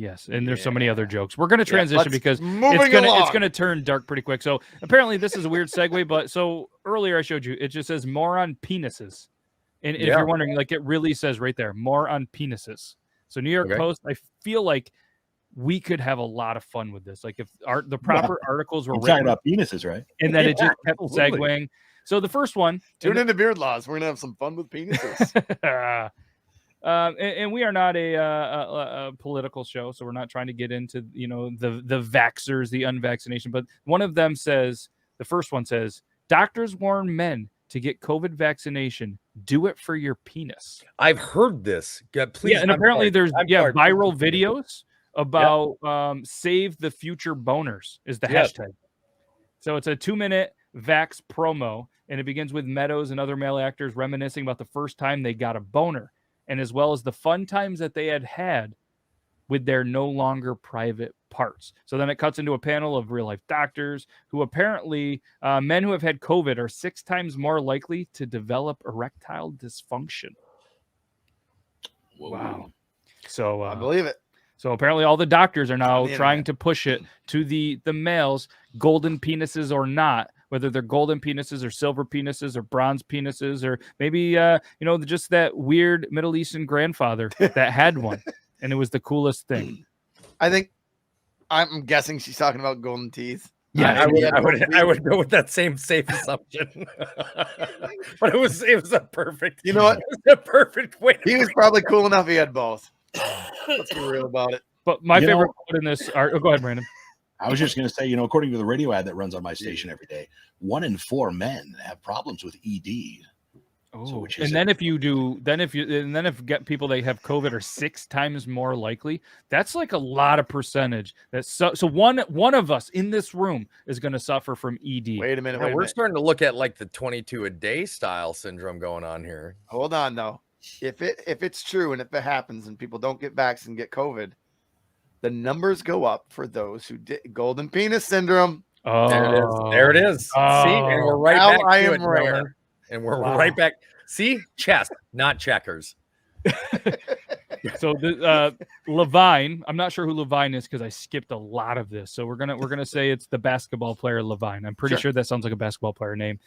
Yes, and there's so many other jokes. We're going to transition because it's going to turn dark pretty quick. So apparently this is a weird segue, but so earlier I showed you, it just says more on penises. And if you're wondering, like it really says right there, more on penises. So New York Post, I feel like we could have a lot of fun with this. Like if the proper articles were talking about penises, right? And then it just kept segueing. So the first one. Tune into Beard Laws. We're going to have some fun with penises. And we are not a political show, so we're not trying to get into the vaxxers, the unvaccination. But one of them says, the first one says, doctors warn men to get COVID vaccination. Do it for your penis. I've heard this. Please, and apparently there's viral videos about save the future boners is the hashtag. So it's a 2-minute vax promo, and it begins with Meadows and other male actors reminiscing about the first time they got a boner, and as well as the fun times that they had with their no longer private parts. So then it cuts into a panel of real-life doctors who apparently, men who have had COVID are 6 times more likely to develop erectile dysfunction. Whoa. Wow. So I believe it. So apparently all the doctors are now trying to push it to the males, golden penises or not, whether they're golden penises or silver penises or bronze penises, or maybe, just that weird Middle Eastern grandfather that had one. And it was the coolest thing. I'm guessing she's talking about golden teeth. Yeah, I would go with that same safe assumption. But it was a perfect. You know what? It was a perfect way. He was probably cool enough. He had both. Let's be real about it. But my favorite quote in this art. Oh, go ahead, Brandon. I was just going to say, according to the radio ad that runs on my station every day, 1 in 4 men have problems with ED. Oh, and then if people that have COVID are 6 times more likely, that's like a lot of percentage. That's so one of us in this room is going to suffer from ED. Wait a minute. We're starting to look at like the 22 a day style syndrome going on here. Hold on, though. If it's true and if it happens and people don't get vaccinated and get COVID, the numbers go up for those who did golden penis syndrome. Oh, there it is. Oh. See, and we're right back. I am rare. And we're right back. See, chess, not checkers. So the Levine, I'm not sure who Levine is because I skipped a lot of this. So we're gonna say it's the basketball player Levine. I'm pretty sure that sounds like a basketball player name.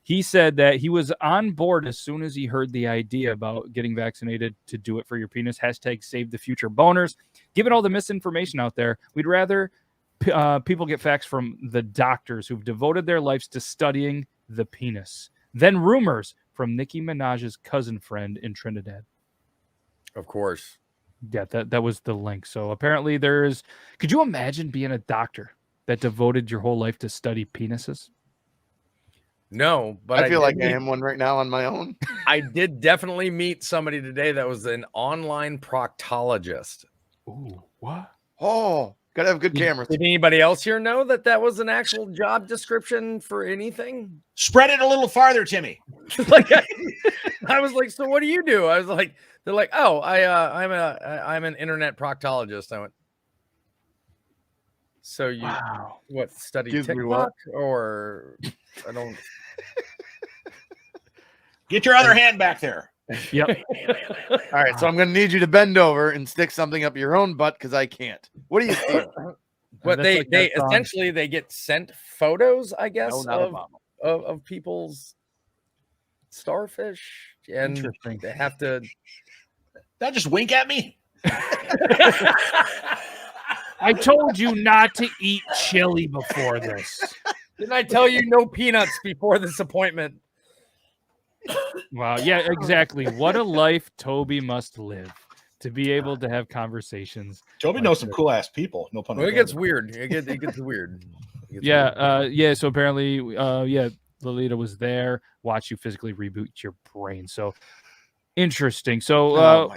He said that he was on board as soon as he heard the idea about getting vaccinated to do it for your penis. Hashtag save the future boners. Given all the misinformation out there, we'd rather people get facts from the doctors who've devoted their lives to studying the penis than rumors from Nicki Minaj's cousin friend in Trinidad. Of course. Yeah, that was the link. So apparently could you imagine being a doctor that devoted your whole life to study penises? No, but I feel like I am one right now on my own. I did definitely meet somebody today that was an online proctologist. Ooh, what? Oh, gotta have good cameras. Did anybody else here know that was an actual job description for anything? Spread it a little farther, Timmy. Like I was like, so what do you do? I was like, they're like, oh, I'm an internet proctologist. I went, so you study TikTok or I don't. Get your other hand back there. Yep. All right, so I'm going to need you to bend over and stick something up your own butt because I can't. What do you think? But they essentially they get sent photos, I guess, of people's starfish, and they have to. That just wink at me. I told you not to eat chili before this. Didn't I tell you no peanuts before this appointment? Wow. Yeah, exactly. What a life Toby must live to be able to have conversations. Toby knows some cool ass people. No pun intended. It gets weird. It gets weird. Yeah. So apparently, Lolita was there. Watch you physically reboot your brain. So interesting. So